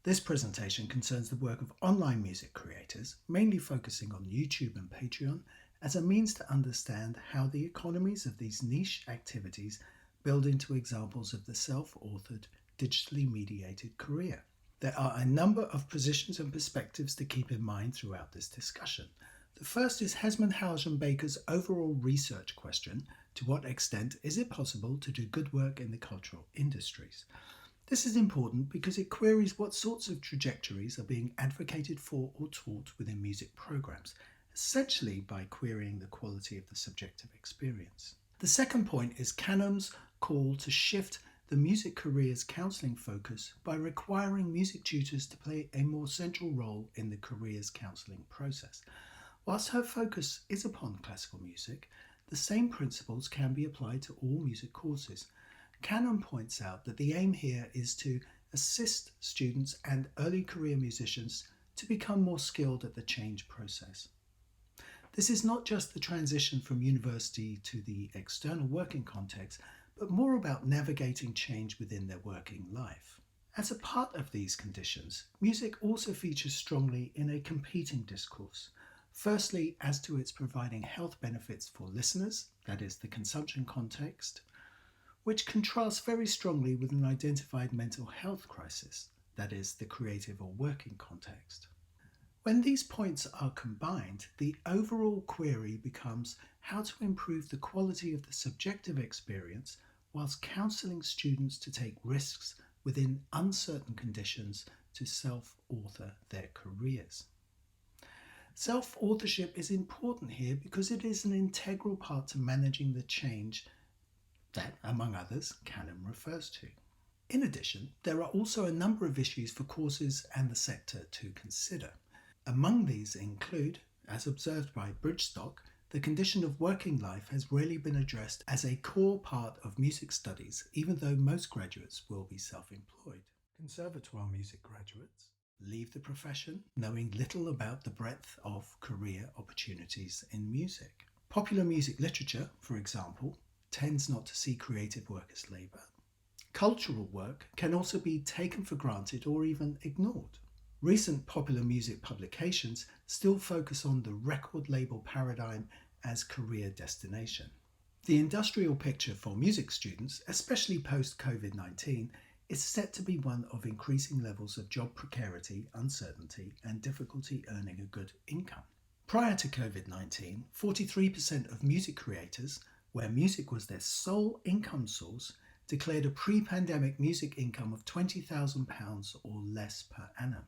This presentation concerns the work of online music creators, mainly focusing on YouTube and Patreon, as a means to understand how the economies of these niche activities build into examples of the self-authored, digitally mediated career. There are a number of positions and perspectives to keep in mind throughout this discussion. The first is Hesmondhalgh and Baker's overall research question: to what extent is it possible to do good work in the cultural industries? This is important because it queries what sorts of trajectories are being advocated for or taught within music programs, essentially by querying the quality of the subjective experience. The second point is Canham's call to shift the music career's counselling focus by requiring music tutors to play a more central role in the career's counselling process. Whilst her focus is upon classical music, the same principles can be applied to all music courses. Canham points out that the aim here is to assist students and early career musicians to become more skilled at the change process. This is not just the transition from university to the external working context, but more about navigating change within their working life. As a part of these conditions, music also features strongly in a competing discourse. Firstly, as to its providing health benefits for listeners, that is, the consumption context, which contrasts very strongly with an identified mental health crisis, that is, the creative or working context. When these points are combined, the overall query becomes how to improve the quality of the subjective experience whilst counselling students to take risks within uncertain conditions to self-author their careers. Self-authorship is important here because it is an integral part to managing the change that, among others, Canham refers to. In addition, there are also a number of issues for courses and the sector to consider. Among these include, as observed by Bridgestock, the condition of working life has rarely been addressed as a core part of music studies, even though most graduates will be self-employed. Conservatoire music graduates leave the profession knowing little about the breadth of career opportunities in music. Popular music literature, for example, tends not to see creative work as labour. Cultural work can also be taken for granted or even ignored. Recent popular music publications still focus on the record label paradigm as career destination. The industrial picture for music students, especially post-COVID-19, is set to be one of increasing levels of job precarity, uncertainty, and difficulty earning a good income. Prior to COVID-19, 43% of music creators, where music was their sole income source, declared a pre-pandemic music income of £20,000 or less per annum.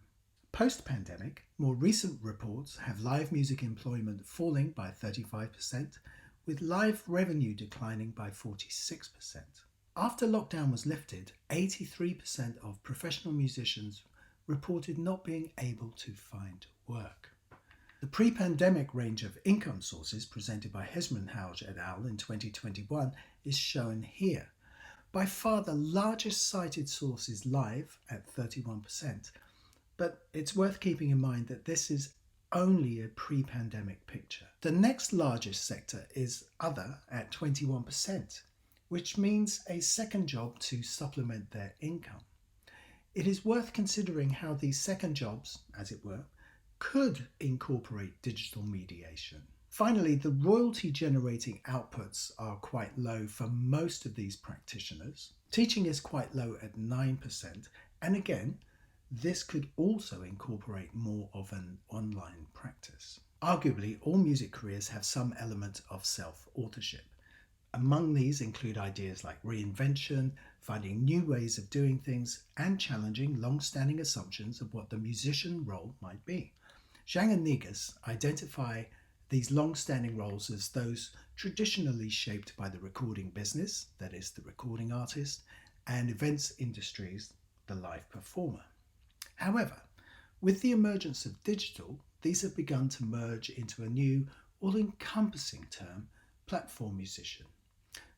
Post-pandemic, more recent reports have live music employment falling by 35%, with live revenue declining by 46%. After lockdown was lifted, 83% of professional musicians reported not being able to find work. The pre-pandemic range of income sources presented by Hesmondhalgh et al. In 2021 is shown here. By far the largest cited source is live at 31%, but it's worth keeping in mind that this is only a pre-pandemic picture. The next largest sector is other at 21%, which means a second job to supplement their income. It is worth considering how these second jobs, as it were, could incorporate digital mediation. Finally, the royalty generating outputs are quite low for most of these practitioners. Teaching is quite low at 9%, and again, this could also incorporate more of an online practice. Arguably, all music careers have some element of self-authorship. Among these include ideas like reinvention, finding new ways of doing things, and challenging long-standing assumptions of what the musician role might be. Zhang and Negus identify these long-standing roles as those traditionally shaped by the recording business, that is, the recording artist, and events industries, the live performer. However, with the emergence of digital, these have begun to merge into a new, all-encompassing term, platform musician,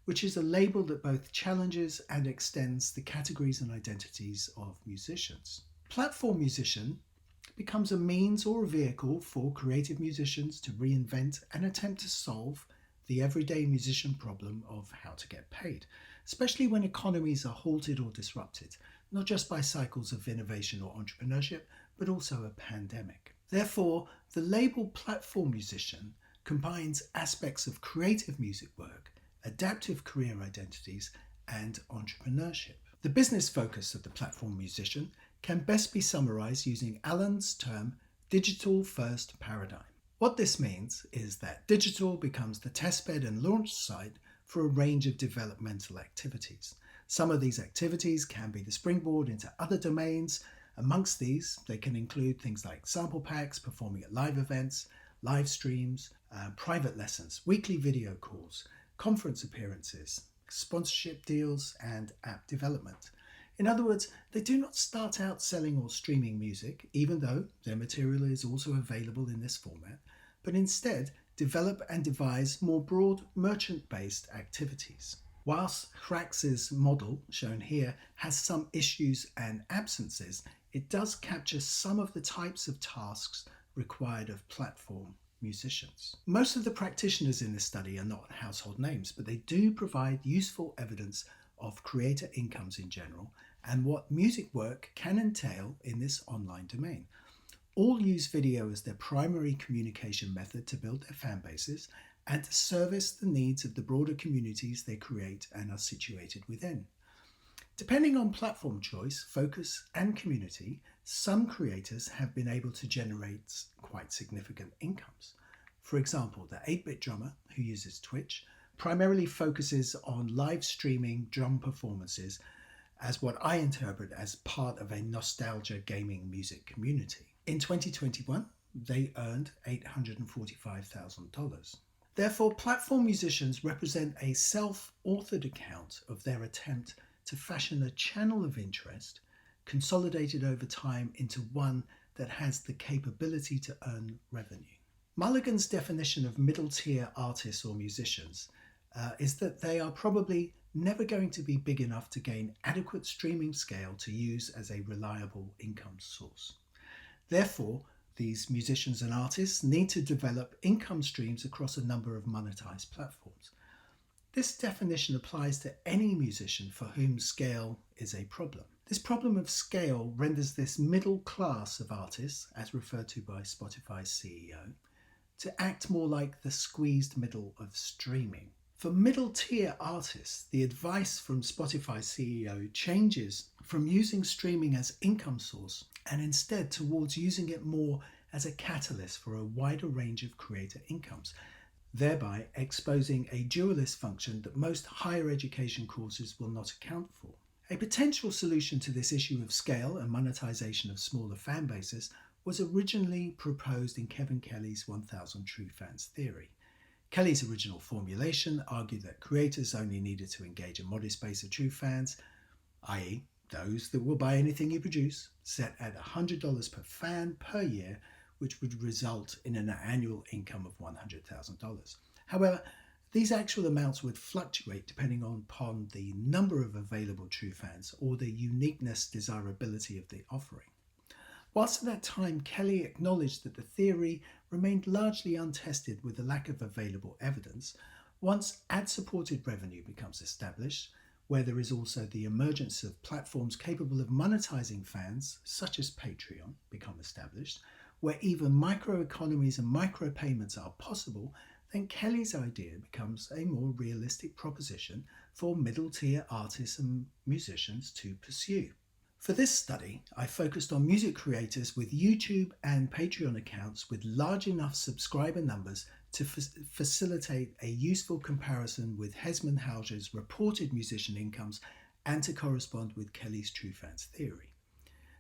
which is a label that both challenges and extends the categories and identities of musicians. Platform musician becomes a means or a vehicle for creative musicians to reinvent and attempt to solve the everyday musician problem of how to get paid, especially when economies are halted or disrupted. not just by cycles of innovation or entrepreneurship, but also a pandemic. Therefore, the label platform musician combines aspects of creative music work, adaptive career identities, and entrepreneurship. The business focus of the platform musician can best be summarized using Allen's term digital first paradigm. What this means is that digital becomes the testbed and launch site for a range of developmental activities. Some of these activities can be the springboard into other domains. Amongst these, they can include things like sample packs, performing at live events, live streams, private lessons, weekly video calls, conference appearances, sponsorship deals, and app development. In other words, they do not start out selling or streaming music, even though their material is also available in this format, but instead develop and devise more broad merchant-based activities. Whilst Hrax's model, shown here, has some issues and absences, it does capture some of the types of tasks required of platform musicians. Most of the practitioners in this study are not household names, but they do provide useful evidence of creator incomes in general and what music work can entail in this online domain. All use video as their primary communication method to build their fan bases and to service the needs of the broader communities they create and are situated within. Depending on platform choice, focus, and community, some creators have been able to generate quite significant incomes. For example, the 8-bit drummer, who uses Twitch, primarily focuses on live streaming drum performances as what I interpret as part of a nostalgia gaming music community. In 2021, they earned $845,000. Therefore, platform musicians represent a self-authored account of their attempt to fashion a channel of interest, consolidated over time into one that has the capability to earn revenue. Mulligan's definition of middle-tier artists or musicians is that they are probably never going to be big enough to gain adequate streaming scale to use as a reliable income source. Therefore, these musicians and artists need to develop income streams across a number of monetized platforms. This definition applies to any musician for whom scale is a problem. This problem of scale renders this middle class of artists, as referred to by Spotify's CEO, to act more like the squeezed middle of streaming. For middle-tier artists, the advice from Spotify's CEO changes from using streaming as income source and instead towards using it more as a catalyst for a wider range of creator incomes, thereby exposing a dualist function that most higher education courses will not account for. A potential solution to this issue of scale and monetization of smaller fan bases was originally proposed in Kevin Kelly's 1000 True Fans theory. Kelly's original formulation argued that creators only needed to engage a modest base of true fans, i.e. those that will buy anything you produce, set at $100 per fan per year, which would result in an annual income of $100,000. However, these actual amounts would fluctuate depending upon the number of available true fans or the uniqueness, desirability of the offering. Whilst at that time Kelly acknowledged that the theory remained largely untested with the lack of available evidence, once ad-supported revenue becomes established, where there is also the emergence of platforms capable of monetizing fans, such as Patreon, become established, where even microeconomies and micropayments are possible, then Kelly's idea becomes a more realistic proposition for middle-tier artists and musicians to pursue. For this study, I focused on music creators with YouTube and Patreon accounts with large enough subscriber numbers to facilitate a useful comparison with Hesmondhalgh's reported musician incomes and to correspond with Kelly's True Fans theory.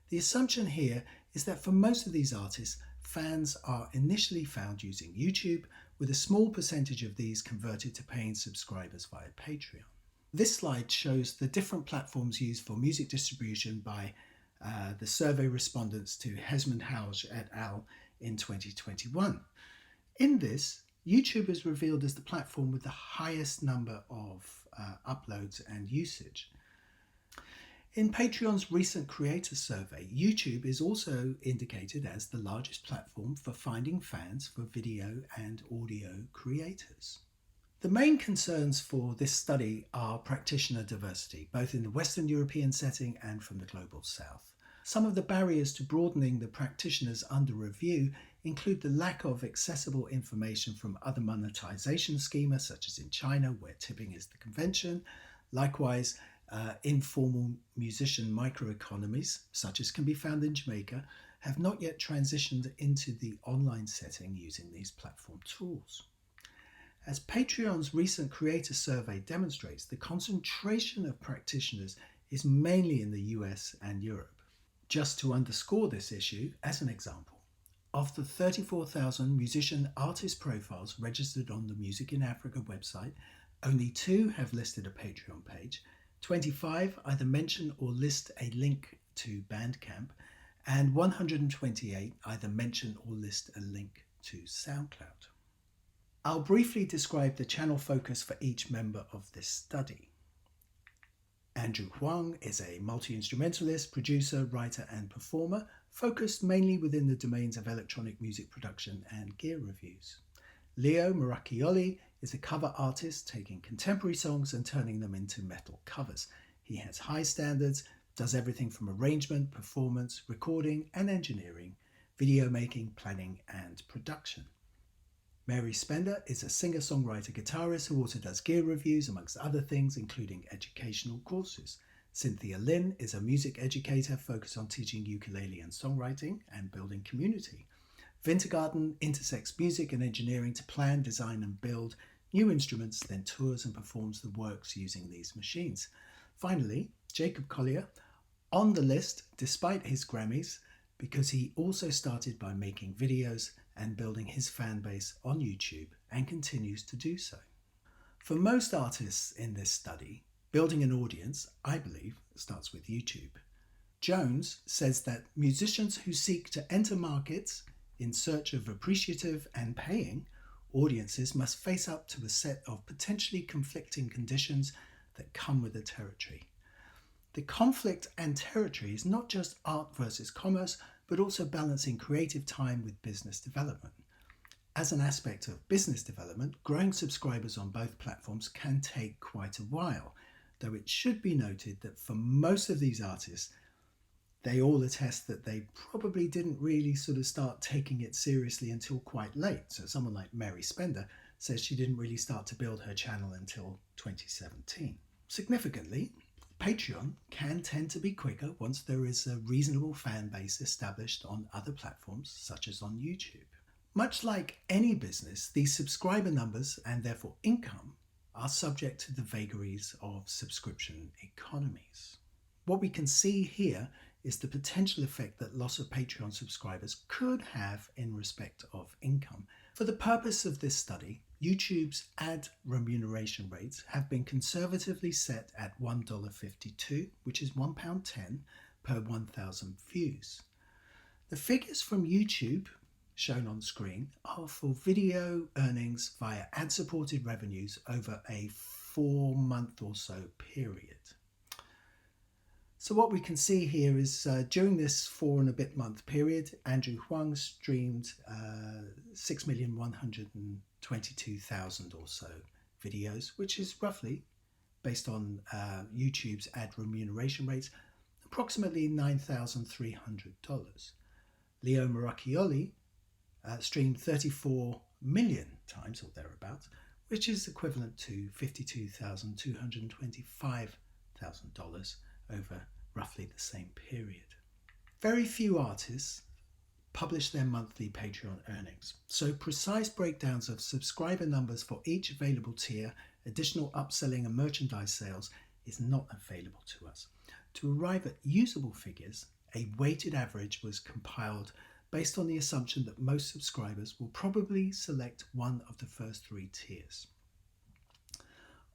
The assumption here is that for most of these artists, fans are initially found using YouTube, with a small percentage of these converted to paying subscribers via Patreon. This slide shows the different platforms used for music distribution by the survey respondents to Hesmondhalgh et al. In 2021. In this, YouTube is revealed as the platform with the highest number of uploads and usage. In Patreon's recent creator survey, YouTube is also indicated as the largest platform for finding fans for video and audio creators. The main concerns for this study are practitioner diversity, both in the Western European setting and from the global south. Some of the barriers to broadening the practitioners under review include the lack of accessible information from other monetization schemas, such as in China, where tipping is the convention. Likewise, informal musician microeconomies, such as can be found in Jamaica, have not yet transitioned into the online setting using these platform tools. As Patreon's recent creator survey demonstrates, the concentration of practitioners is mainly in the US and Europe. Just to underscore this issue, as an example, of the 34,000 musician artist profiles registered on the Music in Africa website, only 2 have listed a Patreon page, 25 either mention or list a link to Bandcamp, and 128 either mention or list a link to SoundCloud. I'll briefly describe the channel focus for each member of this study. Andrew Huang is a multi-instrumentalist, producer, writer and performer, focused mainly within the domains of electronic music production and gear reviews. Leo Maracchioli is a cover artist, taking contemporary songs and turning them into metal covers. He has high standards, does everything from arrangement, performance, recording and engineering, video making, planning and production. Mary Spender is a singer-songwriter guitarist who also does gear reviews, amongst other things, including educational courses. Cynthia Lin is a music educator focused on teaching ukulele and songwriting and building community. Wintergarten intersects music and engineering to plan, design and build new instruments, then tours and performs the works using these machines. Finally, Jacob Collier, on the list despite his Grammys, because he also started by making videos and building his fan base on YouTube and continues to do so. For most artists in this study, building an audience, I believe, starts with YouTube. Jones says that musicians who seek to enter markets in search of appreciative and paying audiences must face up to a set of potentially conflicting conditions that come with the territory. The conflict and territory is not just art versus commerce, but also balancing creative time with business development. As an aspect of business development, growing subscribers on both platforms can take quite a while, though it should be noted that for most of these artists, they all attest that they probably didn't really sort of start taking it seriously until quite late. So someone like Mary Spender says she didn't really start to build her channel until 2017. Significantly, Patreon can tend to be quicker once there is a reasonable fan base established on other platforms, such as on YouTube. Much like any business, these subscriber numbers and therefore income are subject to the vagaries of subscription economies. What we can see here is the potential effect that loss of Patreon subscribers could have in respect of income. For the purpose of this study, YouTube's ad remuneration rates have been conservatively set at $1.52, which is £1.10 per 1,000 views. The figures from YouTube shown on screen are for video earnings via ad-supported revenues over a 4-month or so period. So what we can see here is during this 4 and a bit month period, Andrew Huang streamed 6,122,000 or so videos, which is roughly, based on YouTube's ad remuneration rates, approximately $9,300. Leo Maracchioli streamed 34 million times or thereabouts, which is equivalent to $52,225,000 over roughly the same period. Very few artists publish their monthly Patreon earnings, so precise breakdowns of subscriber numbers for each available tier, additional upselling and merchandise sales is not available to us. To arrive at usable figures, a weighted average was compiled based on the assumption that most subscribers will probably select one of the first 3 tiers.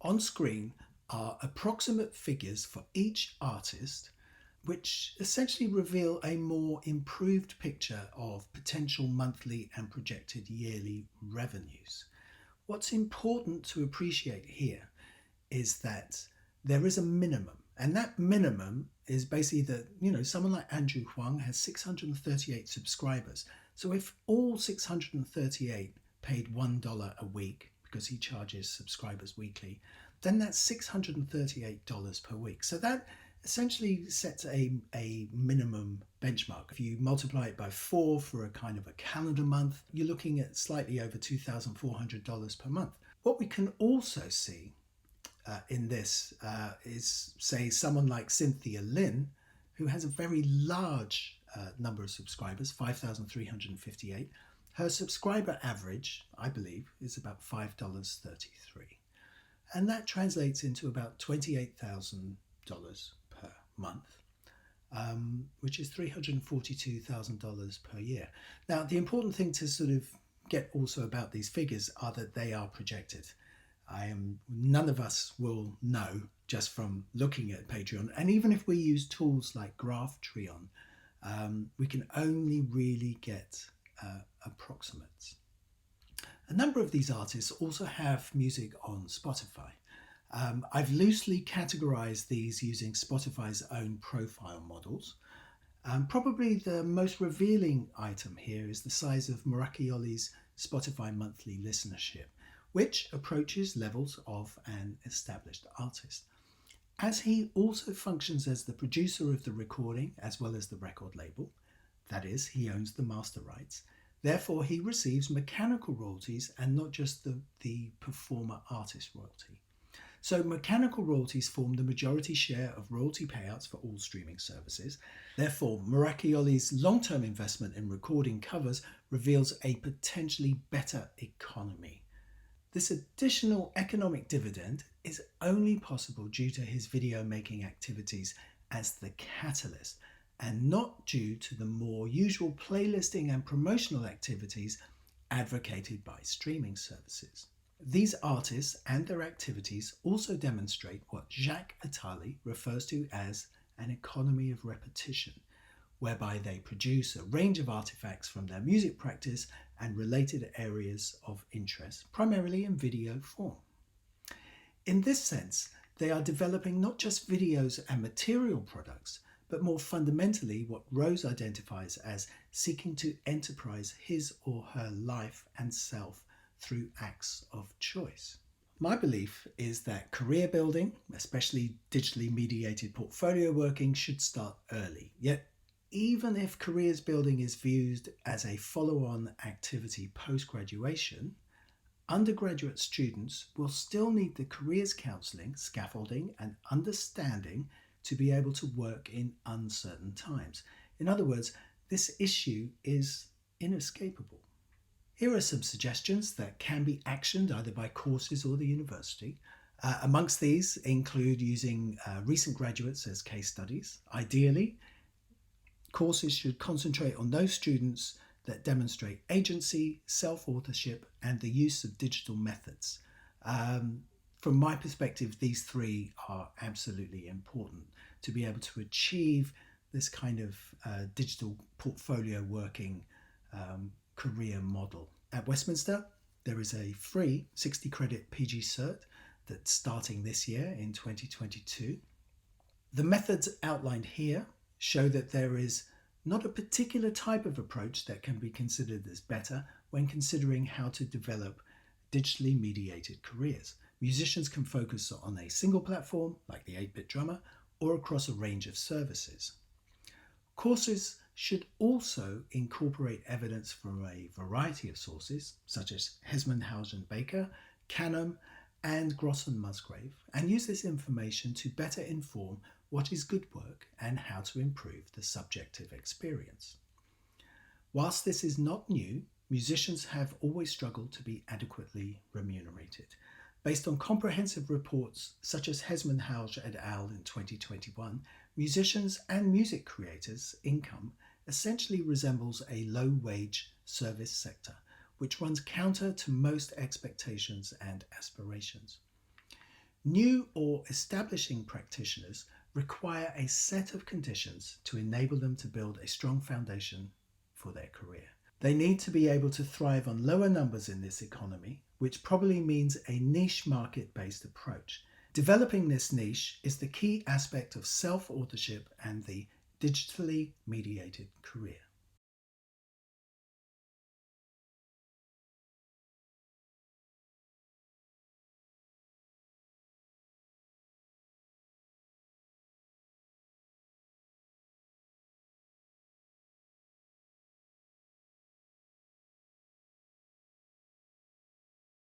On screen are approximate figures for each artist, which essentially reveal a more improved picture of potential monthly and projected yearly revenues. What's important to appreciate here is that there is a minimum, and that minimum is basically that, someone like Andrew Huang has 638 subscribers. So if all 638 paid $1 a week, because he charges subscribers weekly, then that's $638 per week. So that essentially sets a minimum benchmark. If you multiply it by 4 for a kind of a calendar month, you're looking at slightly over $2,400 per month. What we can also see in this is, say, someone like Cynthia Lynn, who has a very large number of subscribers, 5,358. Her subscriber average, I believe, is about $5.33. And that translates into about $28,000 per month, which is $342,000 per year. Now, the important thing to sort of get also about these figures are that they are projected. None of us will know just from looking at Patreon, and even if we use tools like Graphtreon, we can only really get approximates. A number of these artists also have music on Spotify. I've loosely categorized these using Spotify's own profile models. Probably the most revealing item here is the size of Murakioli's Spotify monthly listenership, which approaches levels of an established artist. As he also functions as the producer of the recording as well as the record label, that is, he owns the master rights, therefore he receives mechanical royalties and not just the performer artist royalty. So mechanical royalties form the majority share of royalty payouts for all streaming services. Therefore, Murakioli's long-term investment in recording covers reveals a potentially better economy. This additional economic dividend is only possible due to his video making activities as the catalyst, and not due to the more usual playlisting and promotional activities advocated by streaming services. These artists and their activities also demonstrate what Jacques Attali refers to as an economy of repetition, whereby they produce a range of artifacts from their music practice and related areas of interest, primarily in video form. In this sense, they are developing not just videos and material products, but more fundamentally what Rose identifies as seeking to enterprise his or her life and self through acts of choice. My belief is that career building, especially digitally mediated portfolio working, should start early. Yet, even if careers building is viewed as a follow-on activity post-graduation, undergraduate students will still need the careers counselling, scaffolding, and understanding to be able to work in uncertain times. In other words, this issue is inescapable. Here are some suggestions that can be actioned either by courses or the university. Amongst these include using recent graduates as case studies. Ideally, courses should concentrate on those students that demonstrate agency, self-authorship, and the use of digital methods. From my perspective, these three are absolutely important to be able to achieve this kind of digital portfolio working career model. At Westminster, there is a free 60 credit PG Cert that's starting this year in 2022. The methods outlined here show that there is not a particular type of approach that can be considered as better when considering how to develop digitally mediated careers. Musicians can focus on a single platform, like the 8-bit drummer, or across a range of services. Courses should also incorporate evidence from a variety of sources, such as Hesmondhalgh and Baker, Canham, and Grosson Musgrave, and use this information to better inform what is good work and how to improve the subjective experience. Whilst this is not new, musicians have always struggled to be adequately remunerated. Based on comprehensive reports such as Hesmondhalgh et al. In 2021, musicians and music creators' income essentially resembles a low-wage service sector, which runs counter to most expectations and aspirations. New or establishing practitioners require a set of conditions to enable them to build a strong foundation for their career. They need to be able to thrive on lower numbers in this economy, which probably means a niche market-based approach. Developing this niche is the key aspect of self-authorship and the digitally mediated career.